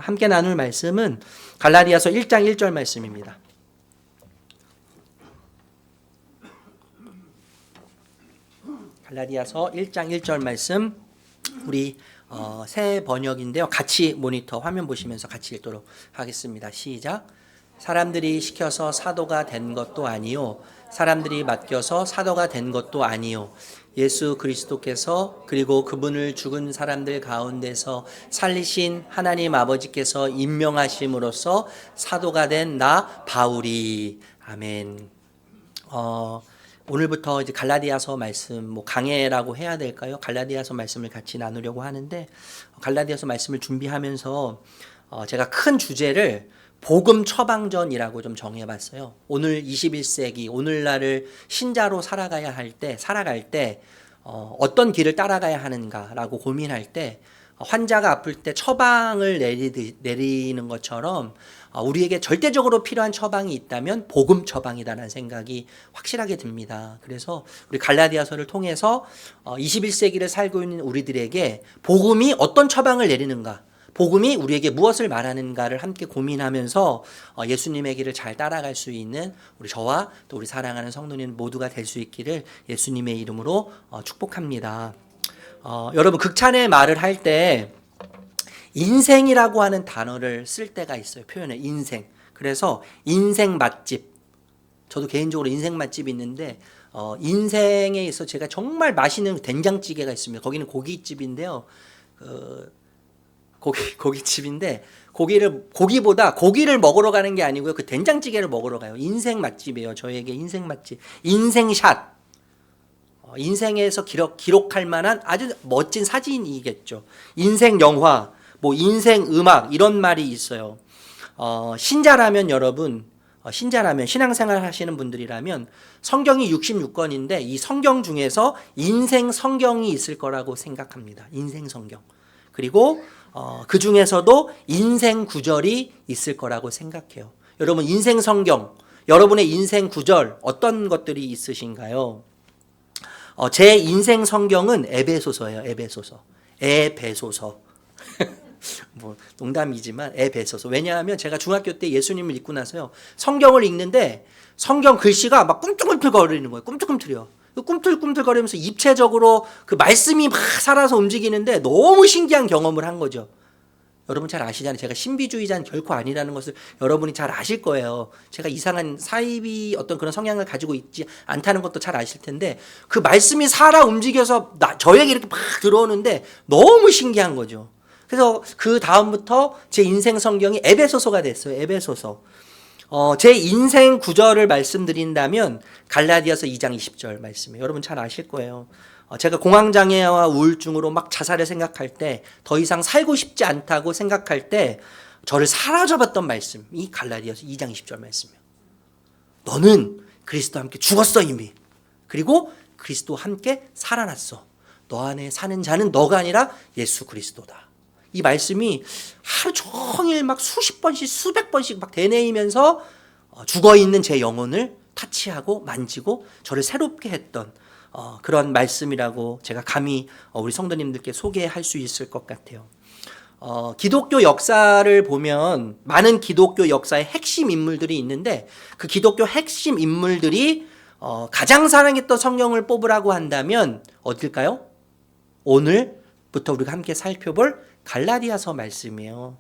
함께 나눌 말씀은 갈라디아서 1장 1절 말씀입니다. 갈라디아서 1장 1절 말씀, 우리 새 번역인데요. 같이 모니터 화면 보시면서 같이 읽도록 하겠습니다. 시작. 사람들이 시켜서 사도가 된 것도 아니요, 사람들이 맡겨서 사도가 된 것도 아니요, 예수 그리스도께서 그리고 그분을 죽은 사람들 가운데서 살리신 하나님 아버지께서 임명하심으로써 사도가 된 나 바울이. 아멘. 오늘부터 이제 갈라디아서 말씀, 강해라고 해야 될까요? 갈라디아서 말씀을 같이 나누려고 하는데, 갈라디아서 말씀을 준비하면서 제가 큰 주제를 복음 처방전이라고 좀 정해봤어요. 오늘 21세기, 오늘날을 신자로 살아갈 때 어떤 길을 따라가야 하는가라고 고민할 때, 환자가 아플 때 처방을 내리는 것처럼 우리에게 절대적으로 필요한 처방이 있다면 복음 처방이다라는 생각이 확실하게 듭니다. 그래서 우리 갈라디아서를 통해서 21세기를 살고 있는 우리들에게 복음이 어떤 처방을 내리는가, 복음이 우리에게 무엇을 말하는가를 함께 고민하면서 예수님의 길을 잘 따라갈 수 있는 우리 저와 또 우리 사랑하는 성도님 모두가 될 수 있기를 예수님의 이름으로 축복합니다. 여러분, 극찬의 말을 할 때 인생이라고 하는 단어를 쓸 때가 있어요. 표현에 인생. 그래서 인생 맛집. 저도 개인적으로 인생 맛집이 있는데 인생에 있어 제가 정말 맛있는 된장찌개가 있습니다. 거기는 고깃집인데요. 고깃집인데 고기보다 고기를 먹으러 가는 게 아니고요. 그 된장찌개를 먹으러 가요. 인생 맛집이에요. 저에게 인생 맛집. 인생샷. 인생에서 기록할 만한 아주 멋진 사진이겠죠. 인생 영화, 인생 음악 이런 말이 있어요. 신자라면 여러분, 신자라면 신앙생활 하시는 분들이라면 성경이 66권인데 이 성경 중에서 인생 성경이 있을 거라고 생각합니다. 인생 성경. 그리고 그 중에서도 인생 구절이 있을 거라고 생각해요. 여러분, 인생 성경, 여러분의 인생 구절 어떤 것들이 있으신가요? 제 인생 성경은 에베소서예요. 에베소서. 농담이지만 에베소서. 왜냐하면 제가 중학교 때 예수님을 믿고 나서요, 성경을 읽는데 성경 글씨가 막 꿈틀꿈틀거리는 거예요. 꿈틀꿈틀이요. 꿈틀꿈틀거리면서 입체적으로 그 말씀이 막 살아서 움직이는데 너무 신기한 경험을 한 거죠. 여러분 잘 아시잖아요. 제가 신비주의자는 결코 아니라는 것을 여러분이 잘 아실 거예요. 제가 이상한 사이비 어떤 그런 성향을 가지고 있지 않다는 것도 잘 아실 텐데, 그 말씀이 살아 움직여서 저에게 이렇게 막 들어오는데 너무 신기한 거죠. 그래서 그 다음부터 제 인생 성경이 에베소서가 됐어요. 에베소서. 제 인생 구절을 말씀드린다면 갈라디아서 2장 20절 말씀이에요. 여러분 잘 아실 거예요. 제가 공황장애와 우울증으로 막 자살을 생각할 때, 더 이상 살고 싶지 않다고 생각할 때 저를 사로잡았던 말씀이 갈라디아서 2장 20절 말씀이에요. 너는 그리스도와 함께 죽었어 이미. 그리고 그리스도와 함께 살아났어. 너 안에 사는 자는 너가 아니라 예수 그리스도다. 이 말씀이 하루 종일 막 수십 번씩 수백 번씩 막 되뇌이면서 죽어있는 제 영혼을 타치하고 만지고 저를 새롭게 했던 그런 말씀이라고 제가 감히 우리 성도님들께 소개할 수 있을 것 같아요. 기독교 역사를 보면 많은 기독교 역사의 핵심 인물들이 있는데, 그 기독교 핵심 인물들이 가장 사랑했던 성경을 뽑으라고 한다면 어딜까요? 오늘부터 우리가 함께 살펴볼 갈라디아서 말씀이에요.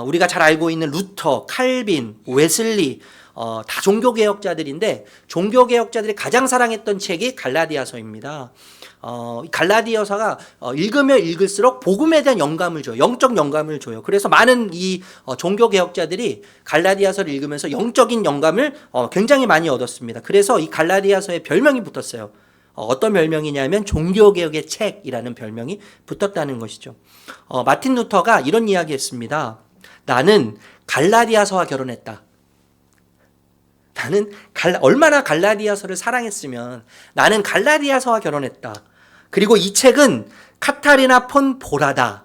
우리가 잘 알고 있는 루터, 칼빈, 웨슬리, 다 종교개혁자들인데 종교개혁자들이 가장 사랑했던 책이 갈라디아서입니다. 갈라디아서가 읽으면 읽을수록 복음에 대한 영감을 줘요. 영적 영감을 줘요. 그래서 많은 이 종교개혁자들이 갈라디아서를 읽으면서 영적인 영감을 굉장히 많이 얻었습니다. 그래서 이 갈라디아서에 별명이 붙었어요. 어떤 별명이냐면 종교개혁의 책이라는 별명이 붙었다는 것이죠. 마틴 루터가 이런 이야기 했습니다. 나는 갈라디아서와 결혼했다. 나는 얼마나 갈라디아서를 사랑했으면 나는 갈라디아서와 결혼했다. 그리고 이 책은 카타리나 폰 보라다.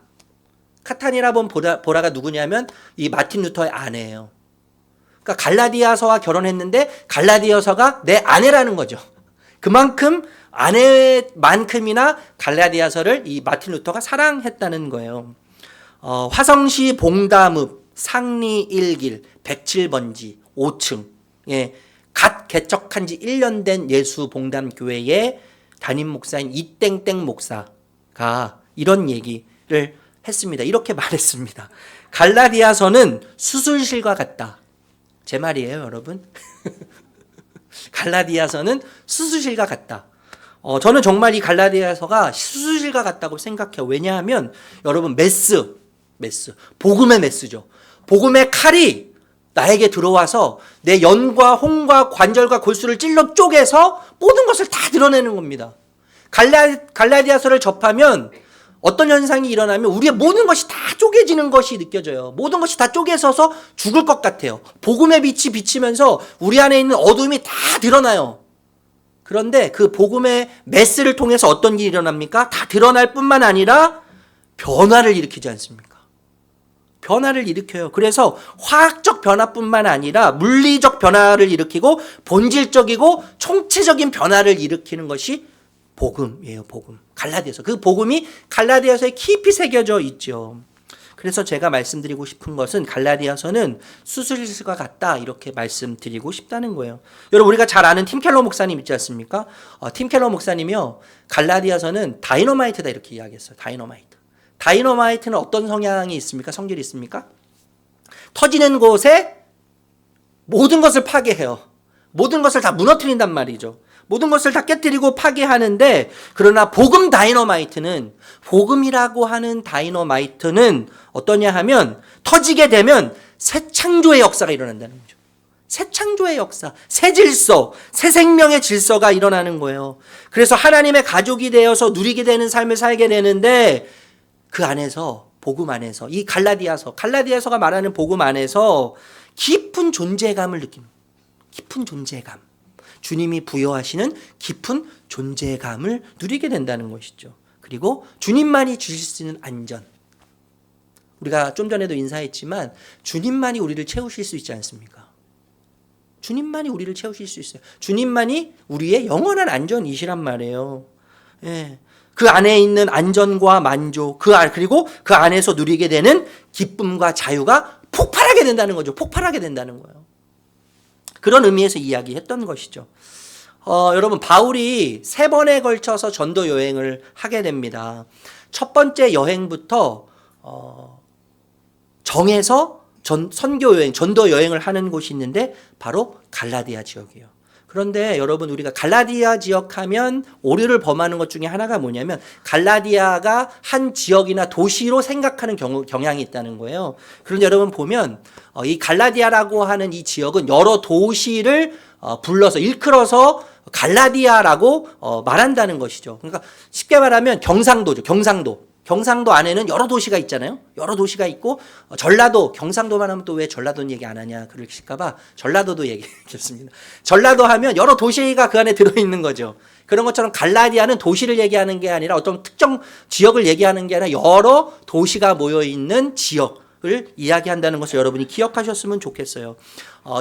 카타리나 폰 보라가 누구냐면 이 마틴 루터의 아내예요. 그러니까 갈라디아서와 결혼했는데 갈라디아서가 내 아내라는 거죠. 그만큼 아내만큼이나 갈라디아서를 이 마틴 루터가 사랑했다는 거예요. 화성시 봉담읍 상리 1길 107번지 5층 갓 개척한 지 1년 된 예수봉담교회의 담임 목사인 이땡땡 목사가 이런 얘기를 했습니다. 이렇게 말했습니다. 갈라디아서는 수술실과 같다. 제 말이에요, 여러분. 갈라디아서는 수술실과 같다. 저는 정말 이 갈라디아서가 수술실과 같다고 생각해요. 왜냐하면 여러분 메스, 복음의 메스죠. 복음의 칼이 나에게 들어와서 내 연과 홍과 관절과 골수를 찔러 쪼개서 모든 것을 다 드러내는 겁니다. 갈라디아서를 접하면 어떤 현상이 일어나면 우리의 모든 것이 다 쪼개지는 것이 느껴져요. 모든 것이 다 쪼개져서 죽을 것 같아요. 복음의 빛이 비치면서 우리 안에 있는 어둠이 다 드러나요. 그런데 그 복음의 메스를 통해서 어떤 일이 일어납니까? 다 드러날 뿐만 아니라 변화를 일으키지 않습니까? 변화를 일으켜요. 그래서 화학적 변화뿐만 아니라 물리적 변화를 일으키고 본질적이고 총체적인 변화를 일으키는 것이 복음이에요. 복음. 갈라디아서. 그 복음이 갈라디아서에 깊이 새겨져 있죠. 그래서 제가 말씀드리고 싶은 것은 갈라디아서는 수술실과 같다 이렇게 말씀드리고 싶다는 거예요. 여러분 우리가 잘 아는 팀 켈러 목사님 있지 않습니까? 팀 켈러 목사님이요. 갈라디아서는 다이너마이트다 이렇게 이야기했어요. 다이너마이트. 다이너마이트는 어떤 성향이 있습니까? 성질이 있습니까? 터지는 곳에 모든 것을 파괴해요. 모든 것을 다 무너뜨린단 말이죠. 모든 것을 다 깨뜨리고 파괴하는데 그러나 복음 다이너마이트는 복음이라고 하는 다이너마이트는 어떠냐 하면 터지게 되면 새 창조의 역사가 일어난다는 거죠. 새 창조의 역사, 새 질서, 새 생명의 질서가 일어나는 거예요. 그래서 하나님의 가족이 되어서 누리게 되는 삶을 살게 되는데 그 안에서 복음 안에서 이 갈라디아서가 말하는 복음 안에서 깊은 존재감을 느끼는 거예요. 깊은 존재감. 주님이 부여하시는 깊은 존재감을 누리게 된다는 것이죠. 그리고 주님만이 주실 수 있는 안전. 우리가 좀 전에도 인사했지만 주님만이 우리를 채우실 수 있지 않습니까? 주님만이 우리를 채우실 수 있어요. 주님만이 우리의 영원한 안전이시란 말이에요. 예. 그 안에 있는 안전과 만족, 그리고 그 안에서 누리게 되는 기쁨과 자유가 폭발하게 된다는 거죠. 폭발하게 된다는 거예요. 그런 의미에서 이야기했던 것이죠. 여러분 바울이 3번에 걸쳐서 전도 여행을 하게 됩니다. 첫 번째 여행부터 정해서 선교 여행, 전도 여행을 하는 곳이 있는데 바로 갈라디아 지역이에요. 그런데 여러분 우리가 갈라디아 지역 하면 오류를 범하는 것 중에 하나가 뭐냐면 갈라디아가 한 지역이나 도시로 생각하는 경향이 있다는 거예요. 그런데 여러분 보면 이 갈라디아라고 하는 이 지역은 여러 도시를 불러서 일컬어서 갈라디아라고 말한다는 것이죠. 그러니까 쉽게 말하면 경상도죠. 경상도 안에는 여러 도시가 있잖아요. 여러 도시가 있고 전라도, 경상도만 하면 또 왜 전라도 얘기 안 하냐 그러실까 봐 전라도도 얘기했습니다. 전라도 하면 여러 도시가 그 안에 들어있는 거죠. 그런 것처럼 갈라디아는 도시를 얘기하는 게 아니라 어떤 특정 지역을 얘기하는 게 아니라 여러 도시가 모여있는 지역을 이야기한다는 것을 여러분이 기억하셨으면 좋겠어요.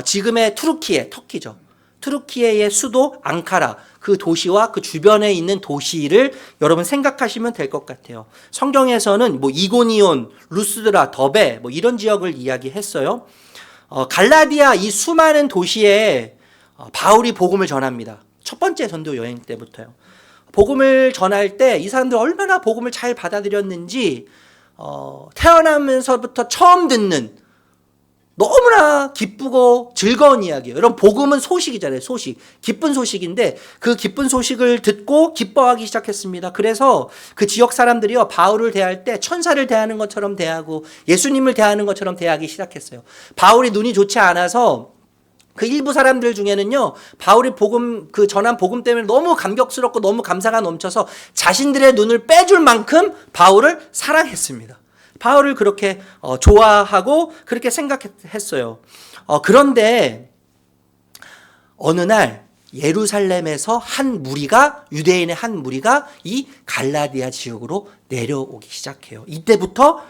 지금의 터키죠. 투르키예의 수도 앙카라, 그 도시와 그 주변에 있는 도시를 여러분 생각하시면 될 것 같아요. 성경에서는 뭐 이고니온, 루스드라, 더베 뭐 이런 지역을 이야기했어요. 갈라디아 이 수많은 도시에 바울이 복음을 전합니다. 첫 번째 전도 여행 때부터요. 복음을 전할 때 이 사람들 얼마나 복음을 잘 받아들였는지 태어나면서부터 처음 듣는 너무나 기쁘고 즐거운 이야기예요. 여러분 복음은 소식이잖아요. 소식. 기쁜 소식인데 그 기쁜 소식을 듣고 기뻐하기 시작했습니다. 그래서 그 지역 사람들이요 바울을 대할 때 천사를 대하는 것처럼 대하고 예수님을 대하는 것처럼 대하기 시작했어요. 바울이 눈이 좋지 않아서 그 일부 사람들 중에는요 바울이 전한 복음 때문에 너무 감격스럽고 너무 감사가 넘쳐서 자신들의 눈을 빼줄 만큼 바울을 사랑했습니다. 바울을 그렇게 좋아하고 그렇게 생각했어요. 그런데 어느 날 예루살렘에서 유대인의 한 무리가 이 갈라디아 지역으로 내려오기 시작해요. 이때부터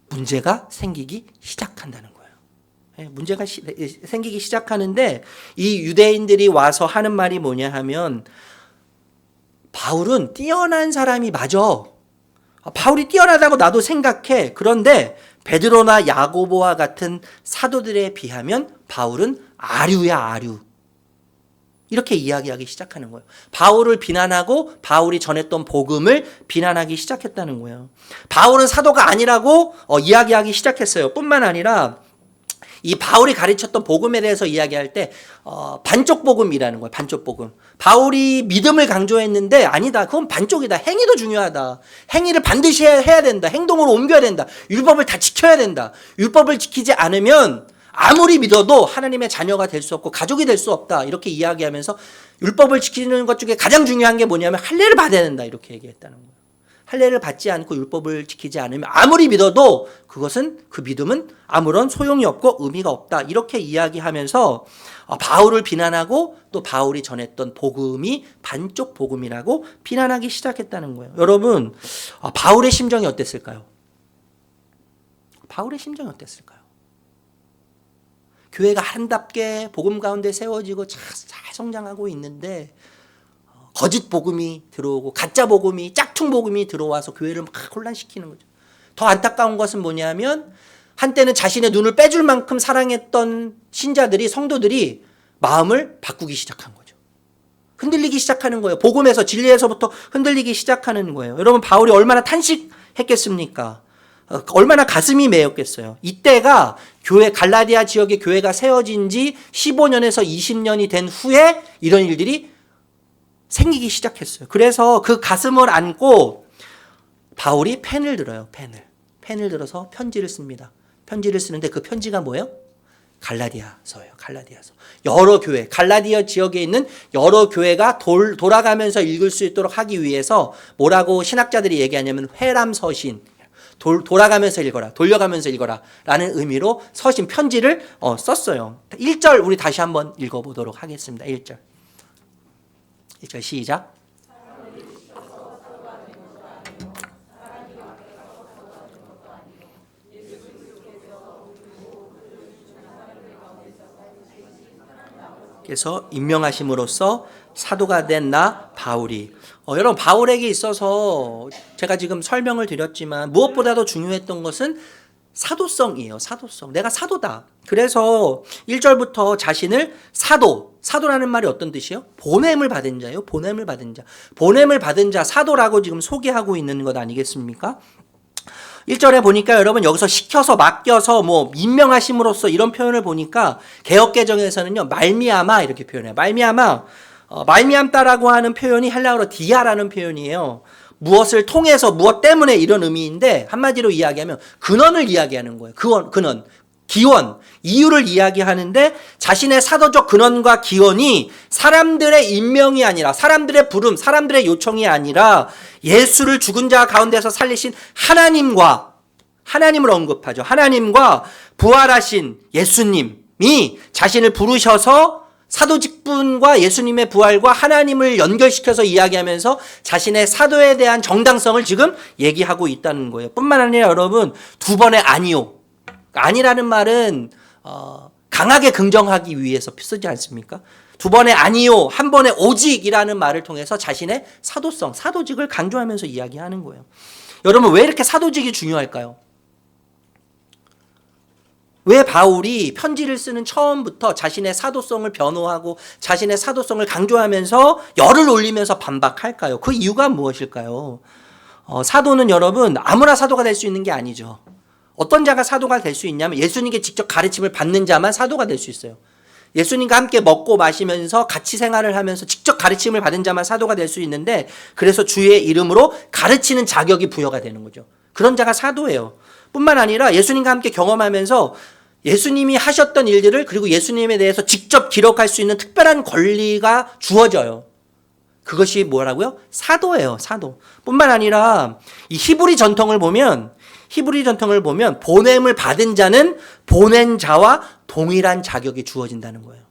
문제가 생기기 시작한다는 거예요. 문제가 생기기 시작하는데 이 유대인들이 와서 하는 말이 뭐냐 하면 바울은 뛰어난 사람이 맞아. 바울이 뛰어나다고 나도 생각해. 그런데 베드로나 야고보와 같은 사도들에 비하면 바울은 아류야, 아류. 이렇게 이야기하기 시작하는 거예요. 바울을 비난하고 바울이 전했던 복음을 비난하기 시작했다는 거예요. 바울은 사도가 아니라고 이야기하기 시작했어요. 뿐만 아니라 이 바울이 가르쳤던 복음에 대해서 이야기할 때 반쪽 복음이라는 거예요. 반쪽 복음. 바울이 믿음을 강조했는데 아니다. 그건 반쪽이다. 행위도 중요하다. 행위를 반드시 해야 된다. 행동으로 옮겨야 된다. 율법을 다 지켜야 된다. 율법을 지키지 않으면 아무리 믿어도 하나님의 자녀가 될 수 없고 가족이 될 수 없다. 이렇게 이야기하면서 율법을 지키는 것 중에 가장 중요한 게 뭐냐면 할례를 받아야 된다. 이렇게 얘기했다는 거예요. 할례를 받지 않고 율법을 지키지 않으면 아무리 믿어도 그것은 그 믿음은 아무런 소용이 없고 의미가 없다. 이렇게 이야기하면서 바울을 비난하고 또 바울이 전했던 복음이 반쪽 복음이라고 비난하기 시작했다는 거예요. 여러분, 바울의 심정이 어땠을까요? 바울의 심정이 어땠을까요? 교회가 아름답게 복음 가운데 세워지고 잘 성장하고 있는데 거짓 복음이 들어오고 가짜 복음이 짝퉁 복음이 들어와서 교회를 막 혼란시키는 거죠. 더 안타까운 것은 뭐냐면 한때는 자신의 눈을 빼줄 만큼 사랑했던 신자들이 성도들이 마음을 바꾸기 시작한 거죠. 흔들리기 시작하는 거예요. 복음에서 진리에서부터 흔들리기 시작하는 거예요. 여러분 바울이 얼마나 탄식했겠습니까? 얼마나 가슴이 메였겠어요. 이때가 갈라디아 지역의 교회가 세워진 지 15년에서 20년이 된 후에 이런 일들이 생기기 시작했어요. 그래서 그 가슴을 안고 바울이 펜을 들어요. 펜을 들어서 편지를 씁니다. 편지를 쓰는데 그 편지가 뭐예요? 갈라디아서예요. 갈라디아서. 여러 교회, 갈라디아 지역에 있는 여러 교회가 돌아가면서 읽을 수 있도록 하기 위해서 뭐라고 신학자들이 얘기하냐면 회람서신, 돌아가면서 읽어라, 돌려가면서 읽어라 라는 의미로 서신 편지를 썼어요. 1절 우리 다시 한번 읽어보도록 하겠습니다. 1절 시작. 그래서 임명하심으로써 사도가 된 나 바울이 여러분 바울에게 있어서 제가 지금 설명을 드렸지만 무엇보다도 중요했던 것은 사도성이에요. 사도성. 내가 사도다. 그래서 1절부터 자신을 사도라는 말이 어떤 뜻이에요? 보냄을 받은 자예요. 보냄을 받은 자. 보냄을 받은 자 사도라고 지금 소개하고 있는 것 아니겠습니까? 1절에 보니까 여러분 여기서 시켜서 맡겨서 임명하심으로써 이런 표현을 보니까 개역개정에서는요. 말미암아 이렇게 표현해요. 말미암다라고 하는 표현이 헬라어로 디아라는 표현이에요. 무엇을 통해서 무엇 때문에 이런 의미인데 한마디로 이야기하면 근원을 이야기하는 거예요. 근원, 기원, 이유를 이야기하는데 자신의 사도적 근원과 기원이 사람들의 임명이 아니라 사람들의 부름, 사람들의 요청이 아니라 예수를 죽은 자 가운데서 살리신 하나님을 언급하죠. 하나님과 부활하신 예수님이 자신을 부르셔서 사도직분과 예수님의 부활과 하나님을 연결시켜서 이야기하면서 자신의 사도에 대한 정당성을 지금 얘기하고 있다는 거예요. 뿐만 아니라 여러분 두 번의 아니라는 말은 강하게 긍정하기 위해서 쓰지 않습니까? 두 번의 아니요, 한 번의 오직이라는 말을 통해서 자신의 사도성, 사도직을 강조하면서 이야기하는 거예요. 여러분 왜 이렇게 사도직이 중요할까요? 왜 바울이 편지를 쓰는 처음부터 자신의 사도성을 변호하고 자신의 사도성을 강조하면서 열을 올리면서 반박할까요? 그 이유가 무엇일까요? 사도는 여러분 아무나 사도가 될 수 있는 게 아니죠. 어떤 자가 사도가 될 수 있냐면 예수님께 직접 가르침을 받는 자만 사도가 될 수 있어요. 예수님과 함께 먹고 마시면서 같이 생활을 하면서 직접 가르침을 받은 자만 사도가 될 수 있는데 그래서 주의 이름으로 가르치는 자격이 부여가 되는 거죠. 그런 자가 사도예요. 뿐만 아니라 예수님과 함께 경험하면서 예수님이 하셨던 일들을 그리고 예수님에 대해서 직접 기록할 수 있는 특별한 권리가 주어져요. 그것이 뭐라고요? 사도예요. 사도. 뿐만 아니라 이 히브리 전통을 보면 보냄을 받은 자는 보낸 자와 동일한 자격이 주어진다는 거예요.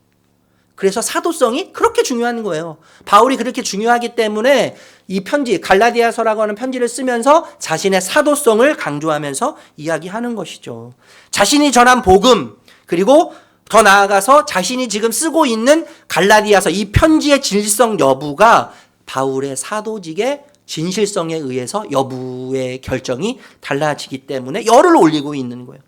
그래서 사도성이 그렇게 중요한 거예요. 바울이 그렇게 중요하기 때문에 이 편지, 갈라디아서라고 하는 편지를 쓰면서 자신의 사도성을 강조하면서 이야기하는 것이죠. 자신이 전한 복음, 그리고 더 나아가서 자신이 지금 쓰고 있는 갈라디아서 이 편지의 진실성 여부가 바울의 사도직의 진실성에 의해서 여부의 결정이 달라지기 때문에 열을 올리고 있는 거예요.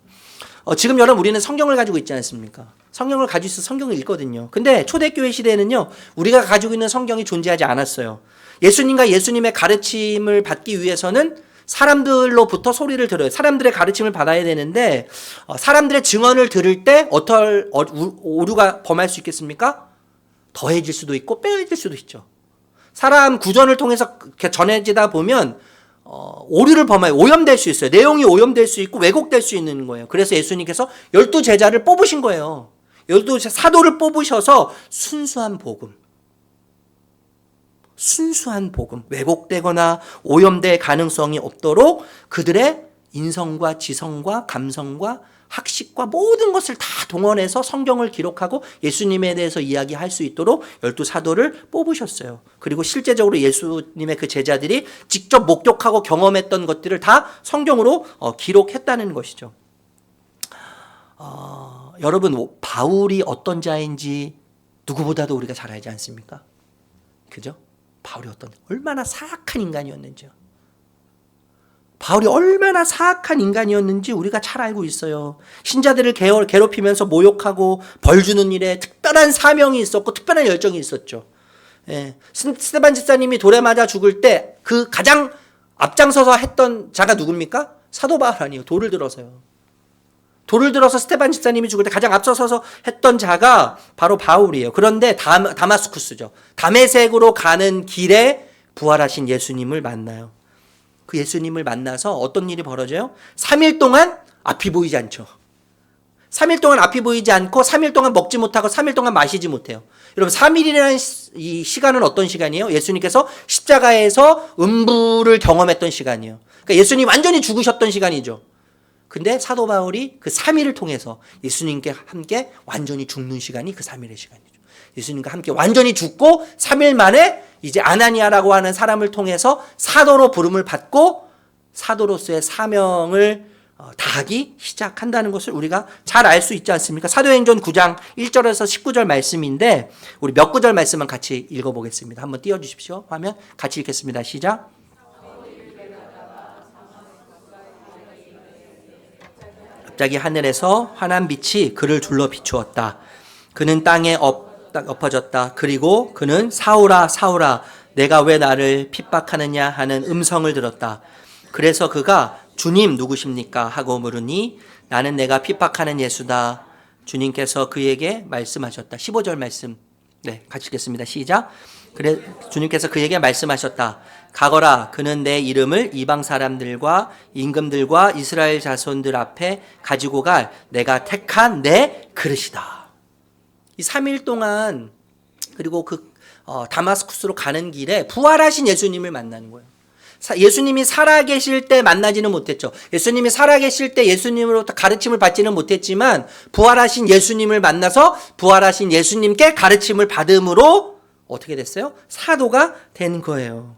지금 여러분 우리는 성경을 가지고 있지 않습니까? 성경을 가지고 있어서 성경을 읽거든요. 근데 초대교회 시대에는요, 우리가 가지고 있는 성경이 존재하지 않았어요. 예수님과 예수님의 가르침을 받기 위해서는 사람들로부터 소리를 들어요. 사람들의 가르침을 받아야 되는데 사람들의 증언을 들을 때 어떨 오류가 범할 수 있겠습니까? 더해질 수도 있고 빼어질 수도 있죠. 사람 구전을 통해서 전해지다 보면 오류를 범하여 오염될 수 있어요. 내용이 오염될 수 있고 왜곡될 수 있는 거예요. 그래서 예수님께서 12제자를 뽑으신 거예요. 12사도를 뽑으셔서 순수한 복음, 왜곡되거나 오염될 가능성이 없도록 그들의 인성과 지성과 감성과 학식과 모든 것을 다 동원해서 성경을 기록하고 예수님에 대해서 이야기할 수 있도록 12사도를 뽑으셨어요. 그리고 실제적으로 예수님의 그 제자들이 직접 목격하고 경험했던 것들을 다 성경으로 기록했다는 것이죠. 여러분, 바울이 어떤 자인지 누구보다도 우리가 잘 알지 않습니까? 그죠? 바울이 얼마나 사악한 인간이었는지요. 바울이 얼마나 사악한 인간이었는지 우리가 잘 알고 있어요. 신자들을 괴롭히면서 모욕하고 벌 주는 일에 특별한 사명이 있었고 특별한 열정이 있었죠. 예. 스데반 집사님이 돌에 맞아 죽을 때 그 가장 앞장서서 했던 자가 누굽니까? 사도 바울 아니에요. 돌을 들어서요. 돌을 들어서 스데반 집사님이 죽을 때 가장 앞서서서 했던 자가 바로 바울이에요. 그런데 다마스쿠스죠. 다메섹으로 가는 길에 부활하신 예수님을 만나요. 그 예수님을 만나서 어떤 일이 벌어져요? 3일 동안 앞이 보이지 않죠. 3일 동안 앞이 보이지 않고 3일 동안 먹지 못하고 3일 동안 마시지 못해요. 여러분, 3일이라는 이 시간은 어떤 시간이에요? 예수님께서 십자가에서 음부를 경험했던 시간이에요. 그러니까 예수님 완전히 죽으셨던 시간이죠. 근데 사도 바울이 그 3일을 통해서 예수님께 함께 완전히 죽는 시간이 그 3일의 시간이죠. 예수님과 함께 완전히 죽고 3일 만에 이제 아나니아라고 하는 사람을 통해서 사도로 부름을 받고 사도로서의 사명을 다하기 시작한다는 것을 우리가 잘 알 수 있지 않습니까? 사도행전 9장 1절에서 19절 말씀인데 우리 몇 구절 말씀만 같이 읽어보겠습니다. 한번 띄워주십시오. 화면 같이 읽겠습니다. 시작. 갑자기 하늘에서 환한 빛이 그를 둘러 비추었다. 그는 땅에 엎어졌다. 그리고 그는 사울아 사울아 내가 왜 나를 핍박하느냐 하는 음성을 들었다. 그래서 그가 주님 누구십니까? 하고 물으니 나는 내가 핍박하는 예수다. 주님께서 그에게 말씀하셨다. 15절 말씀 같이 읽겠습니다. 시작. 그래 주님께서 그에게 말씀하셨다. 가거라. 그는 내 이름을 이방 사람들과 임금들과 이스라엘 자손들 앞에 가지고 갈 내가 택한 내 그릇이다. 이 3일 동안 그리고 다마스쿠스로 가는 길에 부활하신 예수님을 만나는 거예요. 예수님이 살아계실 때 만나지는 못했죠. 예수님이 살아계실 때 예수님으로부터 가르침을 받지는 못했지만 부활하신 예수님을 만나서 부활하신 예수님께 가르침을 받음으로 어떻게 됐어요? 사도가 된 거예요.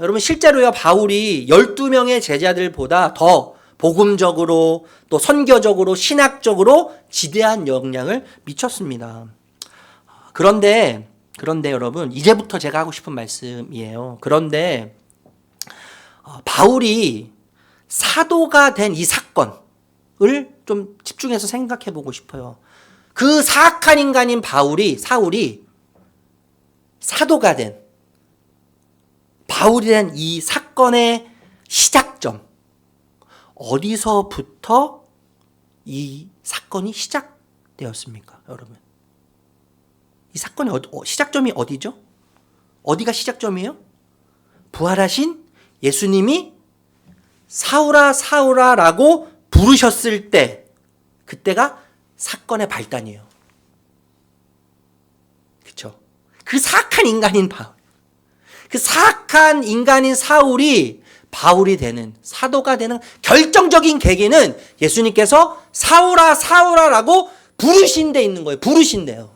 여러분 실제로요, 바울이 12명의 제자들보다 더 복음적으로 또 선교적으로 신학적으로 지대한 영향을 미쳤습니다. 그런데 여러분 이제부터 제가 하고 싶은 말씀이에요. 그런데 바울이 사도가 된 이 사건을 좀 집중해서 생각해 보고 싶어요. 그 사악한 인간인 사울이 사도가 된 바울이 된 이 사건의 시작점, 어디서부터 이 사건이 시작되었습니까, 여러분? 이 사건의 시작점이 어디죠? 어디가 시작점이에요? 부활하신 예수님이 사울아 사울아라고 부르셨을 때, 그때가 사건의 발단이에요. 그렇죠? 그 사악한 인간인 바울, 그 사악한 인간인 사울이 바울이 되는, 사도가 되는 결정적인 계기는 예수님께서 사울아 사울아라고 부르신 데 있는 거예요. 부르신대요.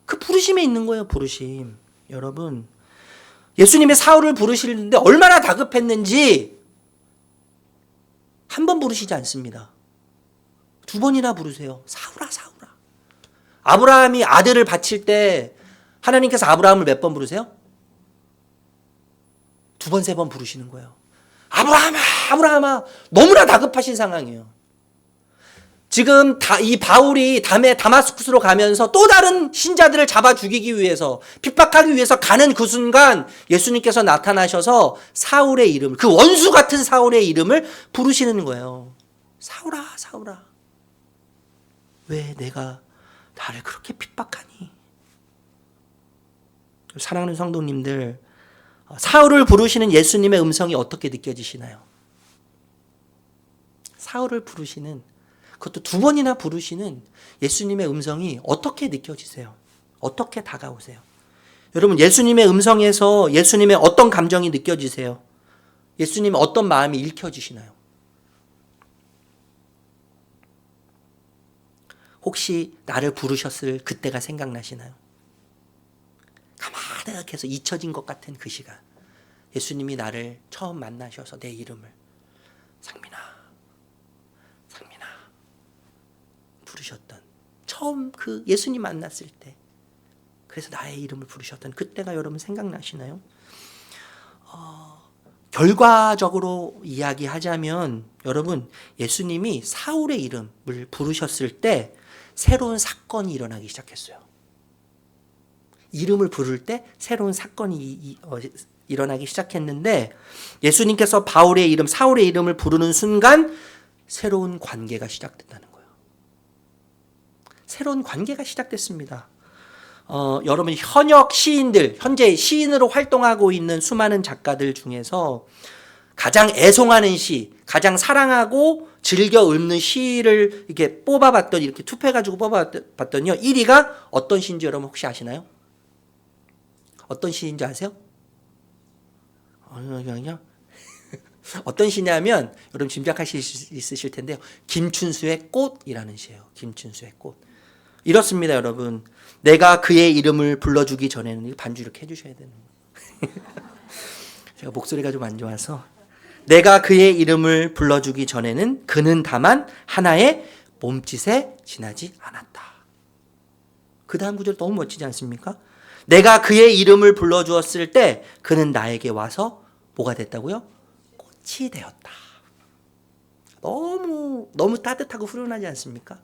그 부르심에 있는 거예요. 부르심. 여러분, 예수님이 사울을 부르시는데 얼마나 다급했는지 한 번 부르시지 않습니다. 2번이나 부르세요. 사울아 사울아. 아브라함이 아들을 바칠 때 하나님께서 아브라함을 몇 번 부르세요? 두 번, 세 번 부르시는 거예요. 아브라함아, 아브라함아. 너무나 다급하신 상황이에요. 지금 이 바울이 다마스쿠스로 가면서 또 다른 신자들을 잡아 죽이기 위해서, 핍박하기 위해서 가는 그 순간 예수님께서 나타나셔서 사울의 이름을, 그 원수 같은 사울의 이름을 부르시는 거예요. 사울아, 사울아. 왜 내가 나를 그렇게 핍박하니? 사랑하는 성도님들, 사울을 부르시는 예수님의 음성이 어떻게 느껴지시나요? 사울을 부르시는, 그것도 두 번이나 부르시는 예수님의 음성이 어떻게 느껴지세요? 어떻게 다가오세요? 여러분, 예수님의 음성에서 예수님의 어떤 감정이 느껴지세요? 예수님의 어떤 마음이 읽혀지시나요? 혹시 나를 부르셨을 그때가 생각나시나요? 가마득해서 잊혀진 것 같은 그 시간, 예수님이 나를 처음 만나셔서 내 이름을 상민아, 상민아 부르셨던, 처음 그 예수님 만났을 때, 그래서 나의 이름을 부르셨던 그때가 여러분 생각나시나요? 결과적으로 이야기하자면 여러분, 예수님이 사울의 이름을 부르셨을 때 새로운 사건이 일어나기 시작했어요. 이름을 부를 때 새로운 사건이 일어나기 시작했는데, 예수님께서 바울의 이름, 사울의 이름을 부르는 순간 새로운 관계가 시작됐다는 거예요. 새로운 관계가 시작됐습니다. 여러분, 현역 시인들, 현재 시인으로 활동하고 있는 수많은 작가들 중에서 가장 애송하는 시, 가장 사랑하고 즐겨 읽는 시를 이렇게 뽑아봤더니, 이렇게 투표해가지고 뽑아봤더니요, 1위가 어떤 시인지 여러분 혹시 아시나요? 어떤 시인지 아세요? 어떤 시냐면, 여러분 짐작하실 수 있으실 텐데요, 김춘수의 꽃이라는 시예요. 김춘수의 꽃. 이렇습니다, 여러분. 내가 그의 이름을 불러주기 전에는, 반주 이렇게 해주셔야 되는 거예요. 제가 목소리가 좀 안 좋아서. 내가 그의 이름을 불러주기 전에는 그는 다만 하나의 몸짓에 지나지 않았다. 그 다음 구절 너무 멋지지 않습니까? 내가 그의 이름을 불러주었을 때 그는 나에게 와서 뭐가 됐다고요? 꽃이 되었다. 너무 따뜻하고 훈훈하지 않습니까?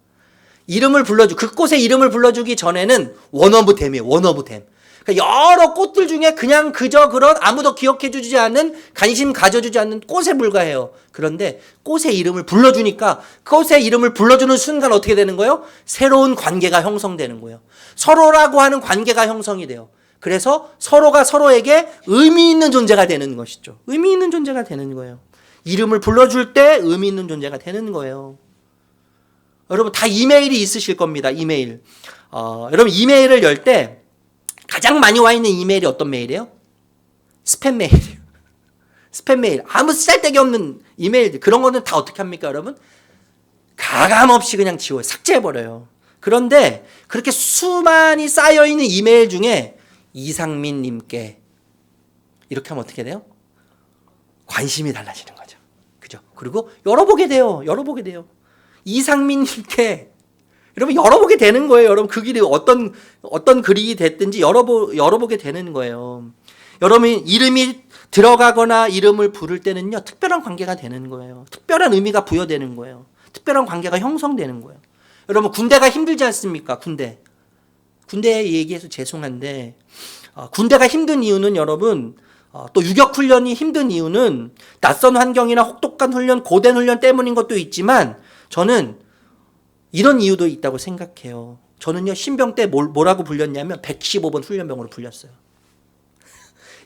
그 꽃의 이름을 불러주기 전에는 원어브댐이에요. 원어브댐. 그러니까 여러 꽃들 중에 그냥 그저 그런 아무도 기억해주지 않는, 관심 가져주지 않는 꽃에 불과해요. 그런데 꽃의 이름을 불러주니까, 꽃의 이름을 불러주는 순간 어떻게 되는 거예요? 새로운 관계가 형성되는 거예요. 서로라고 하는 관계가 형성이 돼요. 그래서 서로가 서로에게 의미 있는 존재가 되는 것이죠. 의미 있는 존재가 되는 거예요. 이름을 불러줄 때 의미 있는 존재가 되는 거예요. 여러분, 다 이메일이 있으실 겁니다. 이메일. 여러분, 이메일을 열 때 가장 많이 와 있는 이메일이 어떤 메일이에요? 스팸 메일이에요. 스팸 메일. 아무 쓸데기 없는 이메일들. 그런 거는 다 어떻게 합니까, 여러분? 가감없이 그냥 지워요. 삭제해버려요. 그런데 그렇게 수많이 쌓여있는 이메일 중에 이상민님께 이렇게 하면 어떻게 돼요? 관심이 달라지는 거죠. 그죠? 그리고 열어보게 돼요. 열어보게 돼요. 이상민님께 여러분 열어보게 되는 거예요. 여러분 그 길이 어떤 글이 됐든지 열어보게 되는 거예요. 여러분 이름이 들어가거나 이름을 부를 때는요, 특별한 관계가 되는 거예요. 특별한 의미가 부여되는 거예요. 특별한 관계가 형성되는 거예요. 여러분 군대가 힘들지 않습니까? 군대 얘기해서 죄송한데, 군대가 힘든 이유는 여러분, 또 유격훈련이 힘든 이유는 낯선 환경이나 혹독한 훈련, 고된 훈련 때문인 것도 있지만, 저는 이런 이유도 있다고 생각해요. 저는요, 신병 때 뭐라고 불렸냐면 115번 훈련병으로 불렸어요.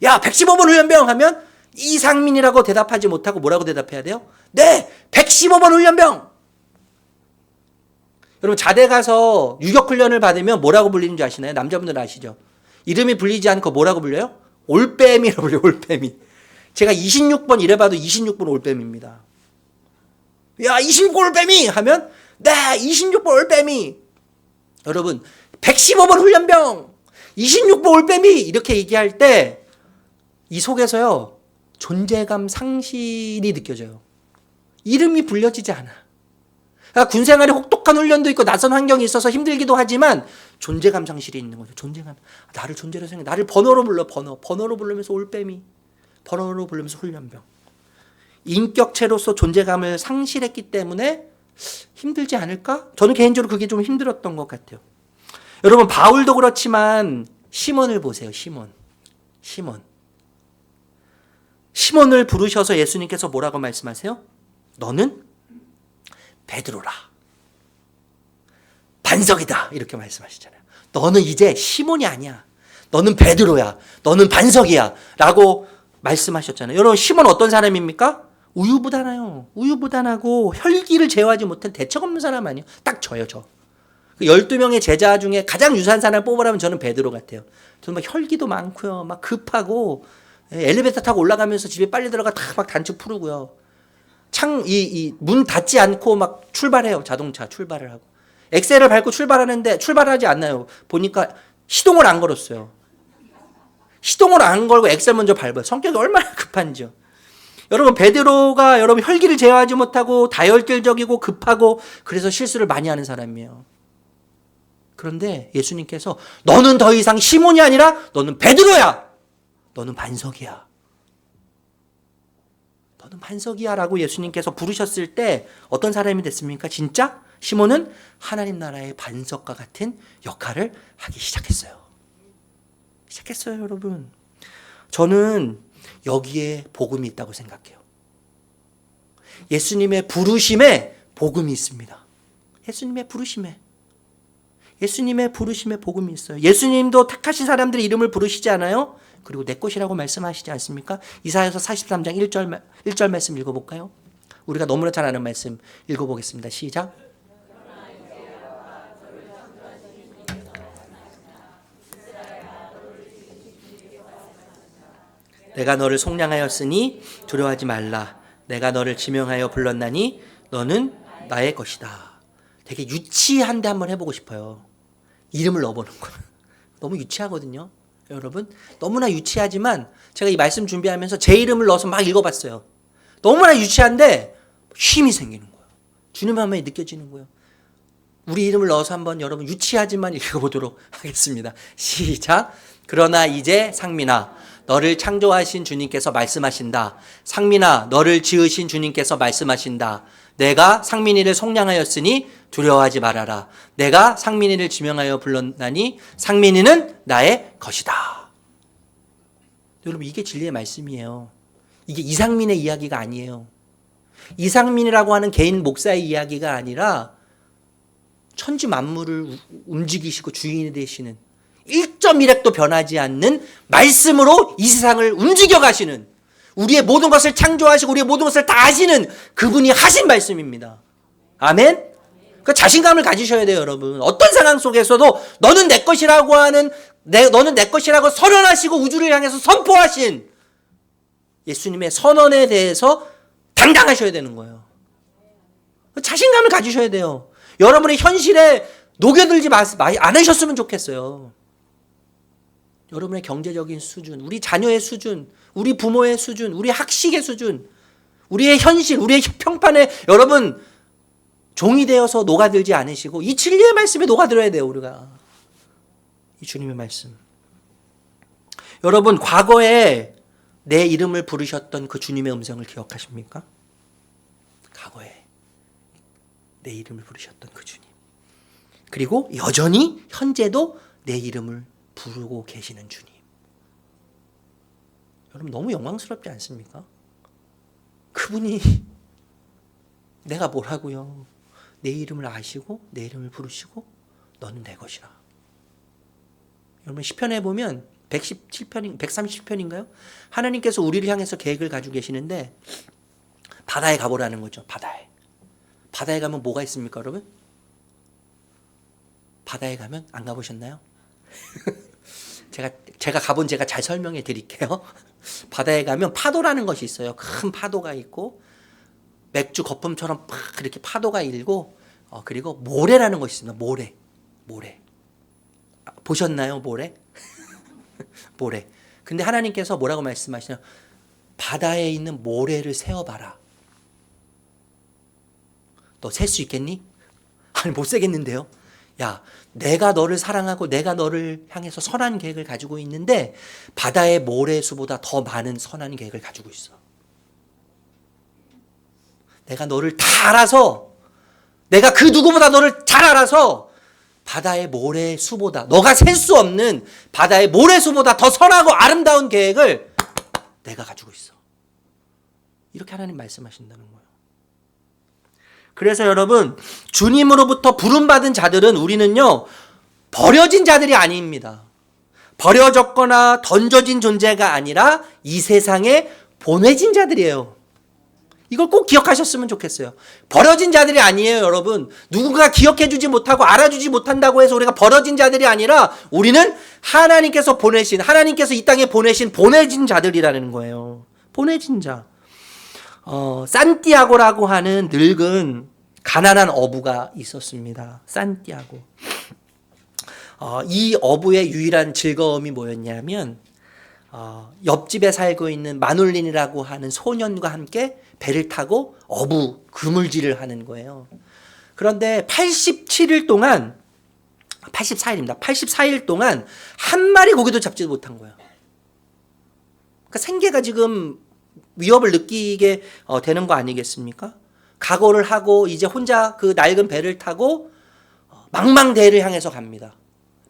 야, 115번 훈련병 하면 이상민이라고 대답하지 못하고 뭐라고 대답해야 돼요? 네, 115번 훈련병. 여러분 자대 가서 유격훈련을 받으면 뭐라고 불리는 줄 아시나요? 남자분들 아시죠? 이름이 불리지 않고 뭐라고 불려요? 올빼미라고 불려요. 올빼미. 제가 26번 이래봐도 26번 올빼미입니다. 야, 26번 올빼미 하면 네, 26번 올빼미. 여러분 115번 훈련병, 26번 올빼미 이렇게 얘기할 때 이 속에서요, 존재감 상실이 느껴져요. 이름이 불려지지 않아. 그러니까 군 생활에 혹독한 훈련도 있고 낯선 환경이 있어서 힘들기도 하지만 존재감 상실이 있는 거죠. 존재감. 나를 존재로 생각. 나를 번호로 불러. 번호로 부르면서 올빼미. 버러로 부르면서 훈련병. 인격체로서 존재감을 상실했기 때문에 힘들지 않을까? 저는 개인적으로 그게 좀 힘들었던 것 같아요. 여러분, 바울도 그렇지만 시몬을 보세요. 시몬을 부르셔서 예수님께서 뭐라고 말씀하세요? 너는 베드로라. 반석이다. 이렇게 말씀하시잖아요. 너는 이제 시몬이 아니야. 너는 베드로야. 너는 반석이야. 라고 말씀하셨잖아요. 여러분, 시몬 어떤 사람입니까? 우유부단해요. 우유부단하고 혈기를 제어하지 못한 대책 없는 사람 아니에요. 딱 저요, 저. 12명의 제자 중에 가장 유사한 사람을 뽑으라면 저는 베드로 같아요. 저는 막 혈기도 많고요. 막 급하고 엘리베이터 타고 올라가면서 집에 빨리 들어가 막 단축 풀고요. 문 닫지 않고 막 출발해요. 자동차 출발을 하고. 엑셀을 밟고 출발하는데 출발하지 않나요? 보니까 시동을 안 걸었어요. 시동을 안 걸고 엑셀 먼저 밟아요. 성격이 얼마나 급한지요. 여러분, 베드로가 여러분 혈기를 제어하지 못하고 다혈질적이고 급하고 그래서 실수를 많이 하는 사람이에요. 그런데 예수님께서 너는 더 이상 시몬이 아니라 너는 베드로야. 너는 반석이야. 너는 반석이야 라고 예수님께서 부르셨을 때 어떤 사람이 됐습니까? 진짜 시몬은 하나님 나라의 반석과 같은 역할을 하기 시작했어요. 여러분. 저는 여기에 복음이 있다고 생각해요. 예수님의 부르심에 복음이 있습니다. 예수님의 부르심에 복음이 있어요. 예수님도 택하신 사람들의 이름을 부르시지 않아요? 그리고 내 것이라고 말씀하시지 않습니까? 이사야서 43장 1절 말씀 읽어볼까요? 우리가 너무나 잘 아는 말씀 읽어보겠습니다. 시작. 내가 너를 속량하였으니 두려워하지 말라. 내가 너를 지명하여 불렀나니 너는 나의 것이다. 되게 유치한데 한번 해보고 싶어요. 이름을 넣어보는 거. 너무 유치하거든요. 여러분, 너무나 유치하지만 제가 이 말씀 준비하면서 제 이름을 넣어서 막 읽어봤어요. 너무나 유치한데 힘이 생기는 거예요. 주님의 마음에 느껴지는 거예요. 우리 이름을 넣어서 한번 여러분 유치하지만 읽어보도록 하겠습니다. 시작. 그러나 이제 상민아, 너를 창조하신 주님께서 말씀하신다. 상민아, 너를 지으신 주님께서 말씀하신다. 내가 상민이를 속량하였으니 두려워하지 말아라. 내가 상민이를 지명하여 불렀나니 상민이는 나의 것이다. 여러분, 이게 진리의 말씀이에요. 이게 이상민의 이야기가 아니에요. 이상민이라고 하는 개인 목사의 이야기가 아니라 천지 만물을 움직이시고 주인이 되시는 1.1핵도 변하지 않는 말씀으로 이 세상을 움직여 가시는, 우리의 모든 것을 창조하시고 우리의 모든 것을 다 아시는 그분이 하신 말씀입니다. 아멘? 그 자신감을 가지셔야 돼요, 여러분. 어떤 상황 속에서도 너는 내 것이라고 하는, 너는 내 것이라고 선언하시고 우주를 향해서 선포하신 예수님의 선언에 대해서 당당하셔야 되는 거예요. 자신감을 가지셔야 돼요. 여러분의 현실에 녹여들지 않으셨으면 좋겠어요. 여러분의 경제적인 수준, 우리 자녀의 수준, 우리 부모의 수준, 우리 학식의 수준, 우리의 현실, 우리의 평판에 여러분 종이 되어서 녹아들지 않으시고 이 진리의 말씀에 녹아들어야 돼요, 우리가. 이 주님의 말씀. 여러분, 과거에 내 이름을 부르셨던 그 주님의 음성을 기억하십니까? 과거에 내 이름을 부르셨던 그 주님. 그리고 여전히 현재도 내 이름을 부르고 계시는 주님. 여러분, 너무 영광스럽지 않습니까? 그분이 내가 뭐라고요? 내 이름을 아시고 내 이름을 부르시고 너는 내 것이라. 여러분, 시편에 보면 137편인가요? 하나님께서 우리를 향해서 계획을 가지고 계시는데 바다에 가보라는 거죠. 바다에 가면 뭐가 있습니까, 여러분? 바다에 가면 안 가보셨나요? 제가 가본 제가 잘 설명해 드릴게요. 바다에 가면 파도라는 것이 있어요. 큰 파도가 있고 맥주 거품처럼 팍 이렇게 파도가 일고 그리고 모래라는 것이 있습니다. 모래. 보셨나요, 모래? 모래. 근데 하나님께서 뭐라고 말씀하시냐? 바다에 있는 모래를 세어봐라. 너 셀 수 있겠니? 아니, 못 세겠는데요. 야, 내가 너를 사랑하고 내가 너를 향해서 선한 계획을 가지고 있는데 바다의 모래수보다 더 많은 선한 계획을 가지고 있어. 내가 너를 다 알아서, 내가 그 누구보다 너를 잘 알아서 바다의 모래수보다, 너가 셀 수 없는 바다의 모래수보다 더 선하고 아름다운 계획을 내가 가지고 있어. 이렇게 하나님 말씀하신다는 거예요. 그래서 여러분, 주님으로부터 부름받은 자들은 우리는요, 버려진 자들이 아닙니다. 버려졌거나 던져진 존재가 아니라 이 세상에 보내진 자들이에요. 이걸 꼭 기억하셨으면 좋겠어요. 버려진 자들이 아니에요, 여러분. 누군가 기억해주지 못하고 알아주지 못한다고 해서 우리가 버려진 자들이 아니라 우리는 하나님께서 보내신, 하나님께서 이 땅에 보내신 보내진 자들이라는 거예요. 보내진 자. 산티아고라고 하는 늙은 가난한 어부가 있었습니다. 산티아고. 이 어부의 유일한 즐거움이 뭐였냐면 옆집에 살고 있는 마눌린이라고 하는 소년과 함께 배를 타고 어부 그물질을 하는 거예요. 그런데 87일 동안 84일입니다. 84일 동안 한 마리 고기도 잡지 못한 거예요. 그러니까 생계가 지금 위협을 느끼게 되는 거 아니겠습니까? 각오를 하고 이제 혼자 그 낡은 배를 타고 망망대해를 향해서 갑니다.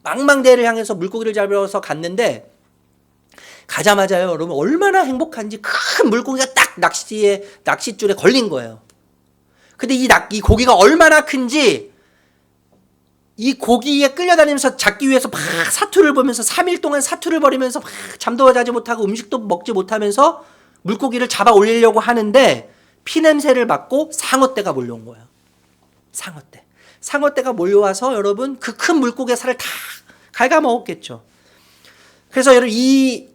망망대해를 향해서 물고기를 잡으러 갔는데 가자마자요, 여러분 얼마나 행복한지 큰 물고기가 딱 낚싯줄에 걸린 거예요. 근데 이 고기가 얼마나 큰지 이 고기에 끌려다니면서 잡기 위해서 막 사투를 벌면서 3일 동안 사투를 벌이면서 막 잠도 자지 못하고 음식도 먹지 못하면서 물고기를 잡아 올리려고 하는데 피냄새를 맡고 상어떼가 몰려온 거예요. 상어떼가 몰려와서 여러분 그 큰 물고기의 살을 다 갉아먹었겠죠. 그래서 여러분 이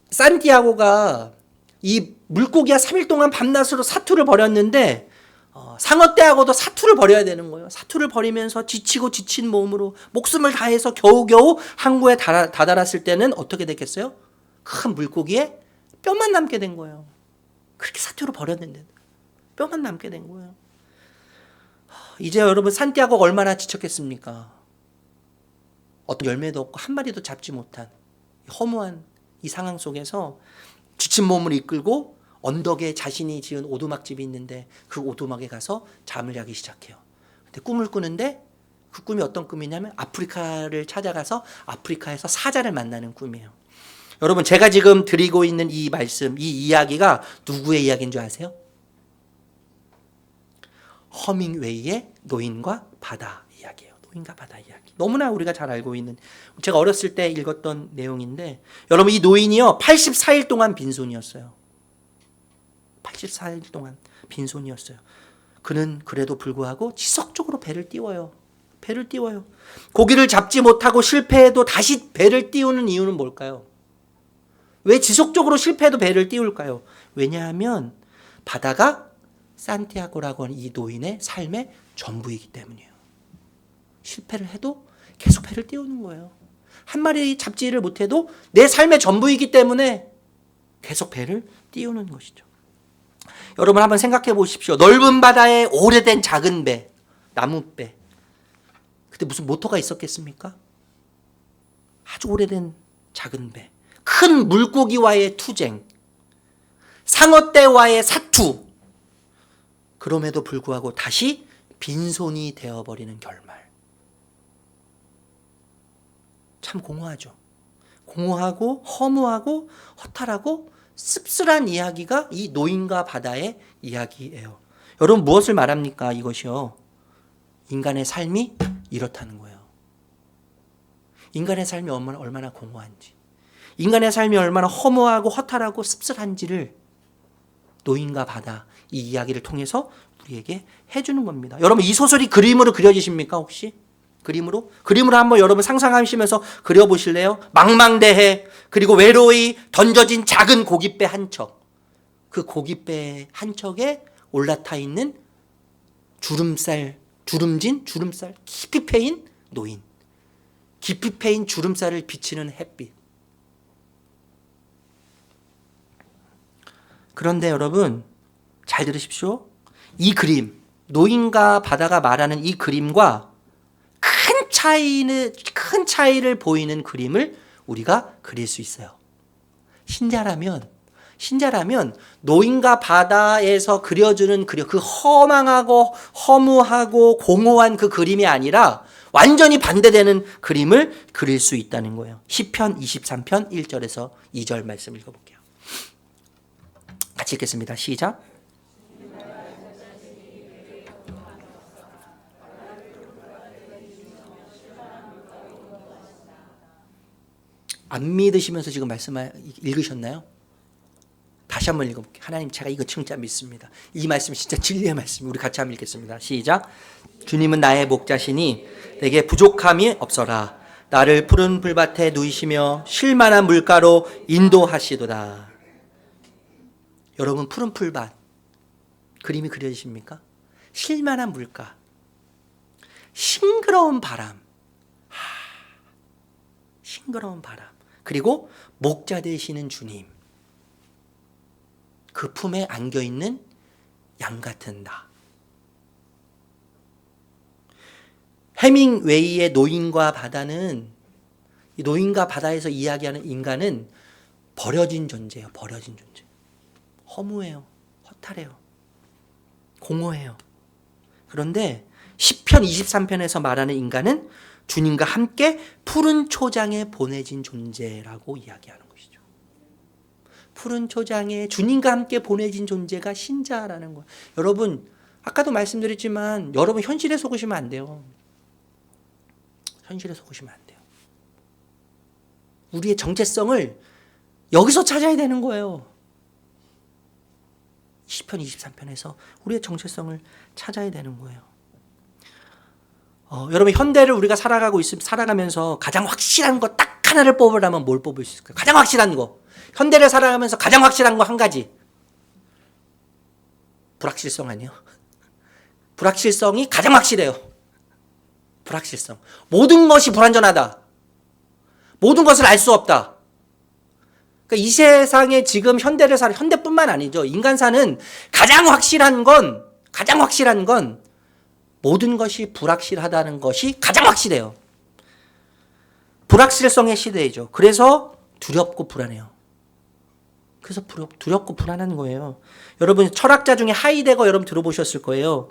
산티아고가 이 물고기가 3일 동안 밤낮으로 사투를 벌였는데 상어떼하고도 사투를 벌여야 되는 거예요. 사투를 벌이면서 지치고 지친 몸으로 목숨을 다해서 겨우겨우 항구에 다다랐을 때는 어떻게 됐겠어요? 큰 물고기에 뼈만 남게 된 거예요. 그렇게 사투를 벌였는데 뼈만 남게 된 거예요. 이제 여러분 산티아고가 얼마나 지쳤겠습니까? 어떤 열매도 없고 한 마리도 잡지 못한 허무한 이 상황 속에서 지친 몸을 이끌고 언덕에 자신이 지은 오두막집이 있는데 그 오두막에 가서 잠을 자기 시작해요. 근데 꿈을 꾸는데 그 꿈이 어떤 꿈이냐면 아프리카를 찾아가서 아프리카에서 사자를 만나는 꿈이에요. 여러분 제가 지금 드리고 있는 이 말씀, 이 이야기가 누구의 이야기인 줄 아세요? 허밍웨이의 노인과 바다 이야기예요. 노인과 바다 이야기. 너무나 우리가 잘 알고 있는, 제가 어렸을 때 읽었던 내용인데 여러분 이 노인이요 84일 동안 빈손이었어요. 84일 동안 빈손이었어요. 그는 그래도 불구하고 지속적으로 배를 띄워요. 고기를 잡지 못하고 실패해도 다시 배를 띄우는 이유는 뭘까요? 왜 지속적으로 실패해도 배를 띄울까요? 왜냐하면 바다가 산티아고라고 하는 이 노인의 삶의 전부이기 때문이에요. 실패를 해도 계속 배를 띄우는 거예요. 한 마리 잡지를 못해도 내 삶의 전부이기 때문에 계속 배를 띄우는 것이죠. 여러분 한번 생각해 보십시오. 넓은 바다에 오래된 작은 배, 나무배. 그때 무슨 모터가 있었겠습니까? 아주 오래된 작은 배. 큰 물고기와의 투쟁. 상어떼와의 사투. 그럼에도 불구하고 다시 빈손이 되어버리는 결말. 참 공허하죠. 공허하고 허무하고 허탈하고 씁쓸한 이야기가 이 노인과 바다의 이야기예요. 여러분 무엇을 말합니까? 이것이요. 인간의 삶이 이렇다는 거예요. 인간의 삶이 얼마나 공허한지, 인간의 삶이 얼마나 허무하고 허탈하고 씁쓸한지를 노인과 바다 이 이야기를 통해서 우리에게 해주는 겁니다. 여러분 이 소설이 그림으로 그려지십니까 혹시? 그림으로 한번 여러분 상상하시면서 그려보실래요? 망망대해, 그리고 외로이 던져진 작은 고깃배 한 척. 그 고깃배 한 척에 올라타 있는 주름살 깊이 패인 노인. 깊이 패인 주름살을 비치는 햇빛. 그런데 여러분 잘 들으십시오. 이 그림, 노인과 바다가 말하는 이 그림과 큰 큰 차이를 보이는 그림을 우리가 그릴 수 있어요. 신자라면 노인과 바다에서 그려주는 그 허망하고 허무하고 공허한 그 그림이 아니라 완전히 반대되는 그림을 그릴 수 있다는 거예요. 시편 23편 1절에서 2절 말씀 읽어볼게요. 같이 읽겠습니다. 시작. 안 믿으시면서 지금 말씀 읽으셨나요? 다시 한번 읽어볼게요. 하나님, 제가 이거 진짜 믿습니다. 이 말씀 진짜 진리의 말씀. 우리 같이 한번 읽겠습니다. 시작. 주님은 나의 목자시니 내게 부족함이 없어라. 나를 푸른 풀밭에 누이시며 쉴만한 물가로 인도하시도다. 여러분, 푸른 풀밭 그림이 그려지십니까? 쉴만한 물가, 싱그러운 바람, 싱그러운 바람, 그리고 목자 되시는 주님, 그 품에 안겨있는 양 같은 나. 해밍웨이의 노인과 바다는, 이 노인과 바다에서 이야기하는 인간은 버려진 존재예요. 버려진 존재. 허무해요. 허탈해요. 공허해요. 그런데 시편 23편에서 말하는 인간은 주님과 함께 푸른 초장에 보내진 존재라고 이야기하는 것이죠. 푸른 초장에 주님과 함께 보내진 존재가 신자라는 거예요. 여러분, 아까도 말씀드렸지만 여러분 현실에 속으시면 안 돼요. 현실에 속으시면 안 돼요. 우리의 정체성을 여기서 찾아야 되는 거예요. 시편 23편에서 우리의 정체성을 찾아야 되는 거예요. 여러분, 현대를 우리가 살아가면서 가장 확실한 거 딱 하나를 뽑으라면 뭘 뽑을 수 있을까요? 가장 확실한 거. 현대를 살아가면서 가장 확실한 거 한 가지. 불확실성 아니에요? 불확실성이 가장 확실해요. 불확실성. 모든 것이 불완전하다. 모든 것을 알 수 없다. 그러니까 이 세상에 지금 현대뿐만 아니죠. 인간사는 가장 확실한 건 모든 것이 불확실하다는 것이 가장 확실해요. 불확실성의 시대이죠. 그래서 두렵고 불안해요. 그래서 두렵고 불안한 거예요. 여러분, 철학자 중에 하이데거 여러분 들어보셨을 거예요.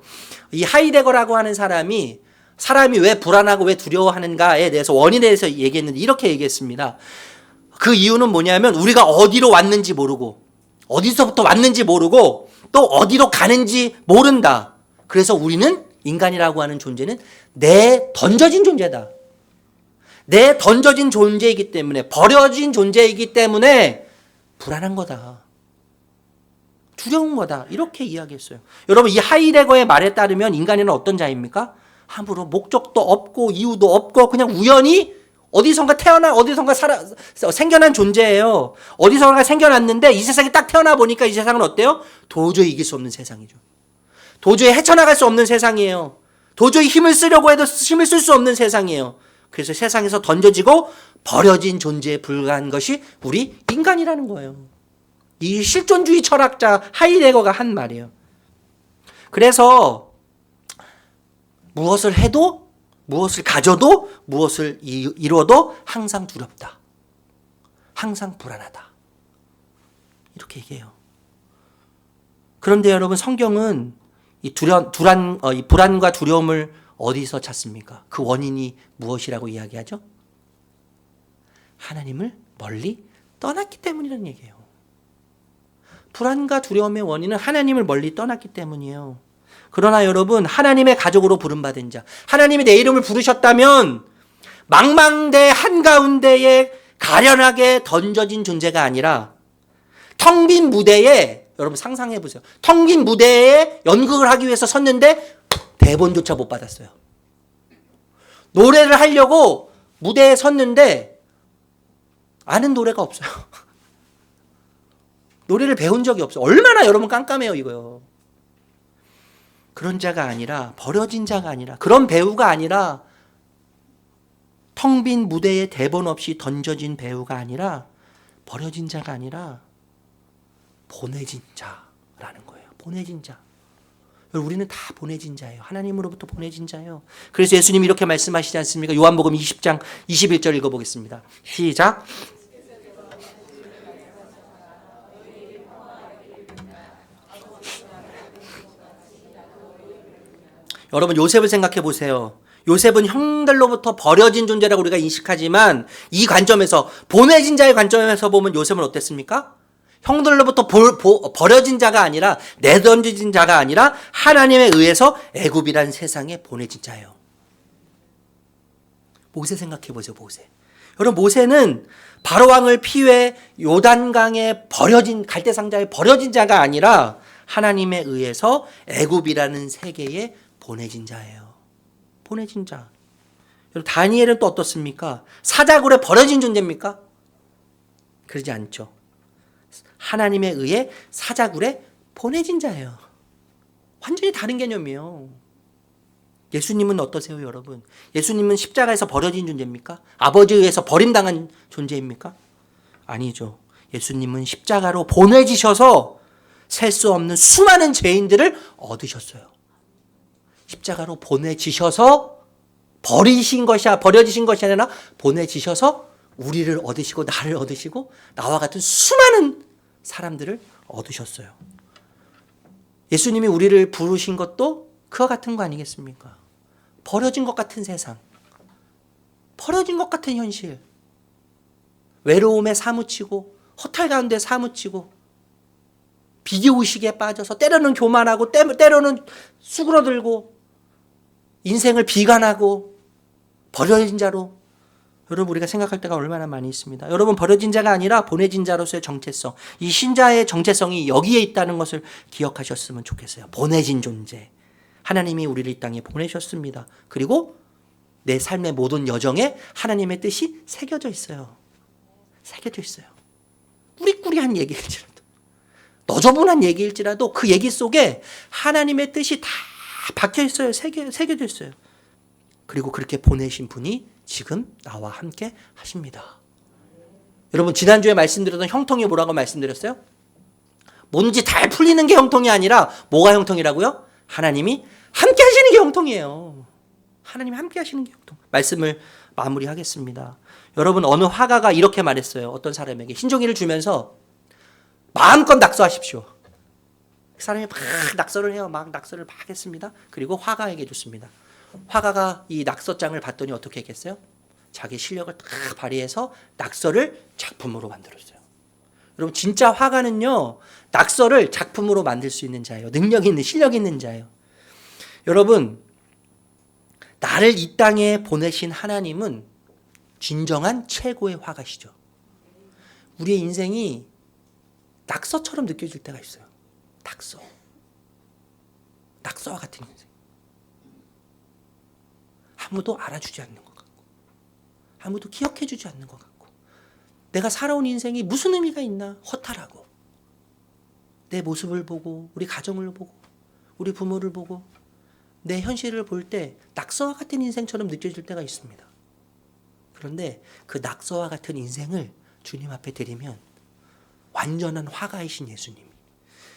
이 하이데거라고 하는 사람이 왜 불안하고 왜 두려워하는가에 대해서 원인에 대해서 얘기했는데 이렇게 얘기했습니다. 그 이유는 뭐냐면 우리가 어디로 왔는지 모르고 어디서부터 왔는지 모르고 또 어디로 가는지 모른다. 그래서 우리는 인간이라고 하는 존재는 내 던져진 존재다. 내 던져진 존재이기 때문에, 버려진 존재이기 때문에 불안한 거다. 두려운 거다. 이렇게 이야기했어요. 여러분, 이 하이데거의 말에 따르면 인간은 어떤 자입니까? 함부로 목적도 없고 이유도 없고 그냥 우연히 어디선가 생겨난 존재예요. 어디선가 생겨났는데 이 세상에 딱 태어나 보니까 이 세상은 어때요? 도저히 이길 수 없는 세상이죠. 도저히 헤쳐나갈 수 없는 세상이에요. 도저히 힘을 쓰려고 해도 힘을 쓸 수 없는 세상이에요. 그래서 세상에서 던져지고 버려진 존재에 불과한 것이 우리 인간이라는 거예요. 이 실존주의 철학자 하이데거가 한 말이에요. 그래서 무엇을 해도, 무엇을 가져도, 무엇을 이뤄도 항상 두렵다. 항상 불안하다. 이렇게 얘기해요. 그런데 여러분, 성경은 이 불안과 두려움을 어디서 찾습니까? 그 원인이 무엇이라고 이야기하죠? 하나님을 멀리 떠났기 때문이라는 얘기예요. 불안과 두려움의 원인은 하나님을 멀리 떠났기 때문이에요. 그러나 여러분, 하나님의 가족으로 부름받은 자, 하나님이 내 이름을 부르셨다면 망망대 한가운데에 가련하게 던져진 존재가 아니라 텅 빈 무대에, 여러분 상상해 보세요. 텅 빈 무대에 연극을 하기 위해서 섰는데 대본조차 못 받았어요. 노래를 하려고 무대에 섰는데 아는 노래가 없어요. 노래를 배운 적이 없어요. 얼마나 여러분 깜깜해요, 이거요. 그런 자가 아니라, 버려진 자가 아니라, 그런 배우가 아니라, 텅 빈 무대에 대본 없이 던져진 배우가 아니라, 버려진 자가 아니라 보내진 자라는 거예요. 보내진 자. 우리는 다 보내진 자예요. 하나님으로부터 보내진 자예요. 그래서 예수님이 이렇게 말씀하시지 않습니까? 요한복음 20장 21절 읽어보겠습니다. 시작. 여러분 요셉을 생각해 보세요. 요셉은 형들로부터 버려진 존재라고 우리가 인식하지만 이 관점에서 보내진 자의 관점에서 보면 요셉은 어땠습니까? 형들로부터 버려진 자가 아니라 내던진 자가 아니라 하나님에 의해서 애굽이라는 세상에 보내진 자예요. 모세 생각해 보세요. 모세. 여러분 모세는 바로왕을 피해 요단강에 버려진 갈대상자에 버려진 자가 아니라 하나님에 의해서 애굽이라는 세계에 보내진 자예요. 보내진 자. 여러분 다니엘은 또 어떻습니까? 사자굴에 버려진 존재입니까? 그러지 않죠. 하나님에 의해 사자굴에 보내진 자예요. 완전히 다른 개념이에요. 예수님은 어떠세요, 여러분? 예수님은 십자가에서 버려진 존재입니까? 아버지에 의해서 버림당한 존재입니까? 아니죠. 예수님은 십자가로 보내지셔서 셀 수 없는 수많은 죄인들을 얻으셨어요. 십자가로 보내지셔서 버려지신 것이 아니라 보내지셔서 우리를 얻으시고 나를 얻으시고 나와 같은 수많은 사람들을 얻으셨어요. 예수님이 우리를 부르신 것도 그와 같은 거 아니겠습니까? 버려진 것 같은 세상, 버려진 것 같은 현실, 외로움에 사무치고 허탈 가운데 사무치고 비교의식에 빠져서 때로는 교만하고 때로는 수그러들고 인생을 비관하고 버려진 자로 여러분 우리가 생각할 때가 얼마나 많이 있습니다. 여러분 버려진 자가 아니라 보내진 자로서의 정체성, 이 신자의 정체성이 여기에 있다는 것을 기억하셨으면 좋겠어요. 보내진 존재. 하나님이 우리를 이 땅에 보내셨습니다. 그리고 내 삶의 모든 여정에 하나님의 뜻이 새겨져 있어요. 새겨져 있어요. 꾸리꾸리한 얘기일지라도 너저분한 얘기일지라도 그 얘기 속에 하나님의 뜻이 다 박혀 있어요. 새겨져 있어요. 그리고 그렇게 보내신 분이 지금 나와 함께 하십니다. 여러분 지난주에 말씀드렸던 형통이 뭐라고 말씀드렸어요? 뭔지 다 풀리는 게 형통이 아니라 뭐가 형통이라고요? 하나님이 함께 하시는 게 형통이에요. 하나님이 함께 하시는 게 형통. 말씀을 마무리하겠습니다. 여러분 어느 화가가 이렇게 말했어요. 어떤 사람에게 흰종이를 주면서 마음껏 낙서하십시오. 그 사람이 막 낙서를 해요. 막 낙서를 막 했습니다. 그리고 화가에게 줬습니다. 화가가 이 낙서장을 봤더니 어떻게 했겠어요? 자기 실력을 다 발휘해서 낙서를 작품으로 만들었어요. 여러분 진짜 화가는요 낙서를 작품으로 만들 수 있는 자예요. 능력 있는 실력 있는 자예요. 여러분 나를 이 땅에 보내신 하나님은 진정한 최고의 화가시죠. 우리의 인생이 낙서처럼 느껴질 때가 있어요. 낙서와 같은 인생. 아무도 알아주지 않는 것 같고 아무도 기억해주지 않는 것 같고 내가 살아온 인생이 무슨 의미가 있나 허탈하고 내 모습을 보고 우리 가정을 보고 우리 부모를 보고 내 현실을 볼 때 낙서와 같은 인생처럼 느껴질 때가 있습니다. 그런데 그 낙서와 같은 인생을 주님 앞에 드리면 완전한 화가이신 예수님이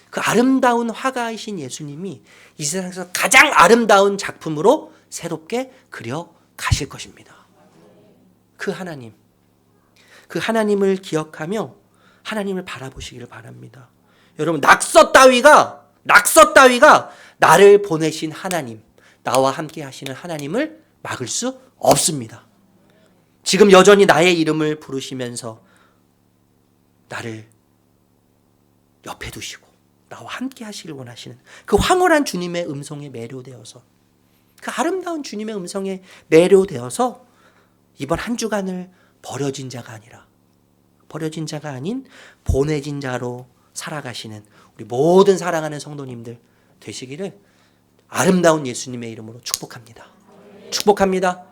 그 아름다운 화가이신 예수님이 이 세상에서 가장 아름다운 작품으로 새롭게 그려 가실 것입니다. 그 하나님을 기억하며 하나님을 바라보시기를 바랍니다. 여러분 낙서 따위가 나를 보내신 하나님, 나와 함께 하시는 하나님을 막을 수 없습니다. 지금 여전히 나의 이름을 부르시면서 나를 옆에 두시고 나와 함께 하시길 원하시는 그 황홀한 주님의 음성에 매료되어서 그 아름다운 주님의 음성에 매료되어서 이번 한 주간을 버려진 자가 아닌 보내진 자로 살아가시는 우리 모든 사랑하는 성도님들 되시기를 아름다운 예수님의 이름으로 축복합니다. 축복합니다.